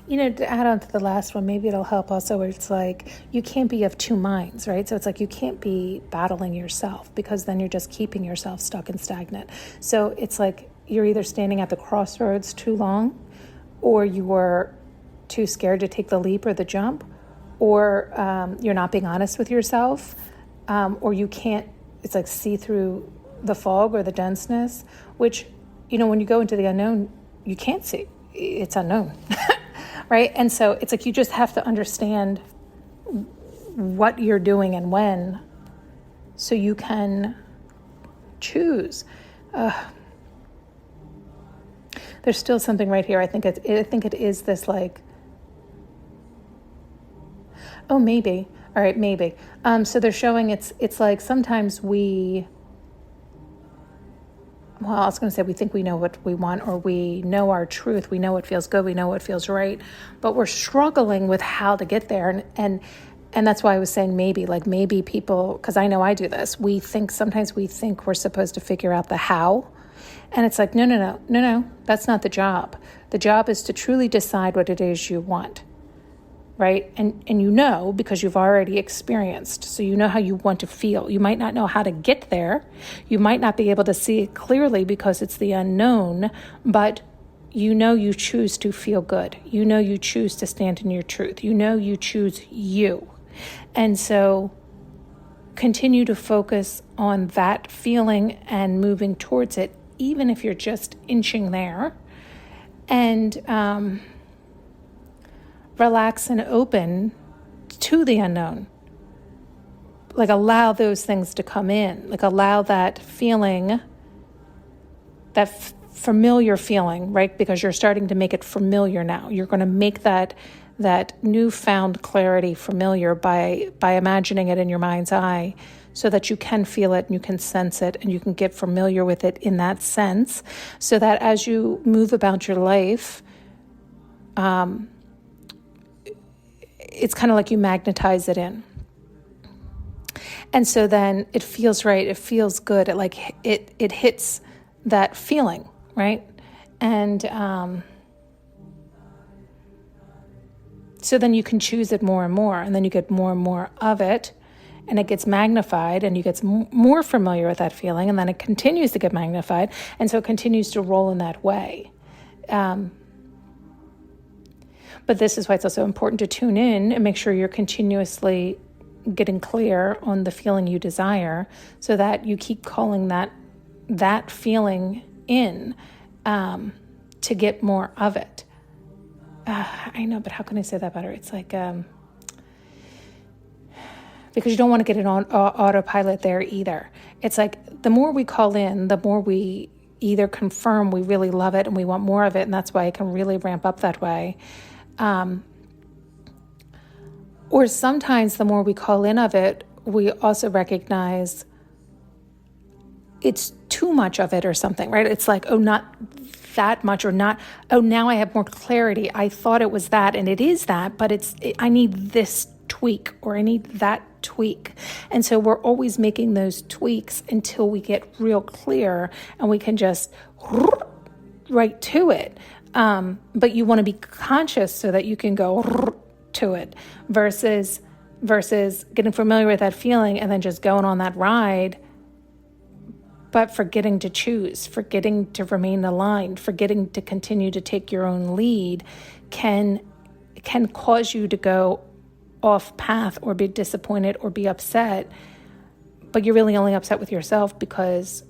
To add on to the last one, maybe it'll help also where it's like you can't be of two minds, right? So it's like you can't be battling yourself because then you're just keeping yourself stuck and stagnant. So it's like you're either standing at the crossroads too long, or you are too scared to take the leap or the jump, or you're not being honest with yourself, or you can't, it's like see through the fog or the denseness, which, when you go into the unknown, you can't see. It's unknown. Right? And so it's like you just have to understand what you're doing and when, so you can choose. There's still something right here. I think it is this like, oh, maybe. All right, maybe. So they're showing it's like sometimes I was going to say we think we know what we want, or we know our truth. We know what feels good. We know what feels right. But we're struggling with how to get there. And that's why I was saying maybe people, because I know I do this, sometimes we think we're supposed to figure out the how. And it's like, no, that's not the job. The job is to truly decide what it is you want. Right? And because you've already experienced, so you know how you want to feel. You might not know how to get there. You might not be able to see it clearly because it's the unknown, but you choose to feel good. You choose to stand in your truth. You choose you. And so continue to focus on that feeling and moving towards it, even if you're just inching there. And, relax and open to the unknown. Like allow those things to come in. Like allow that feeling, that familiar feeling, right? Because you're starting to make it familiar now. You're going to make that newfound clarity familiar by imagining it in your mind's eye, so that you can feel it and you can sense it and you can get familiar with it in that sense, so that as you move about your life, it's kind of like you magnetize it in. And so then it feels right. It feels good. It hits that feeling, right? And so then you can choose it more and more, and then you get more and more of it, and it gets magnified, and you get more familiar with that feeling, and then it continues to get magnified, and so it continues to roll in that way. But this is why it's also important to tune in and make sure you're continuously getting clear on the feeling you desire, so that you keep calling that feeling in to get more of it. I know, but how can I say that better? It's like, because you don't want to get it on autopilot there either. It's like the more we call in, the more we either confirm we really love it and we want more of it, and that's why it can really ramp up that way. Or sometimes the more we call in of it, we also recognize it's too much of it or something, right? It's like, oh, not that much, or not, oh, now I have more clarity. I thought it was that, and it is that, but I need this tweak, or I need that tweak. And so we're always making those tweaks until we get real clear and we can just right to it. But you want to be conscious so that you can go to it versus getting familiar with that feeling and then just going on that ride, but forgetting to choose, forgetting to remain aligned, forgetting to continue to take your own lead can cause you to go off path or be disappointed or be upset, but you're really only upset with yourself because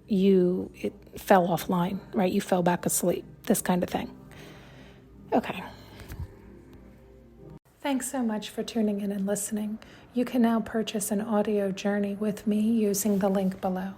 it fell offline, right? You fell back asleep, this kind of thing. Okay. Thanks so much for tuning in and listening. You can now purchase an audio journey with me using the link below.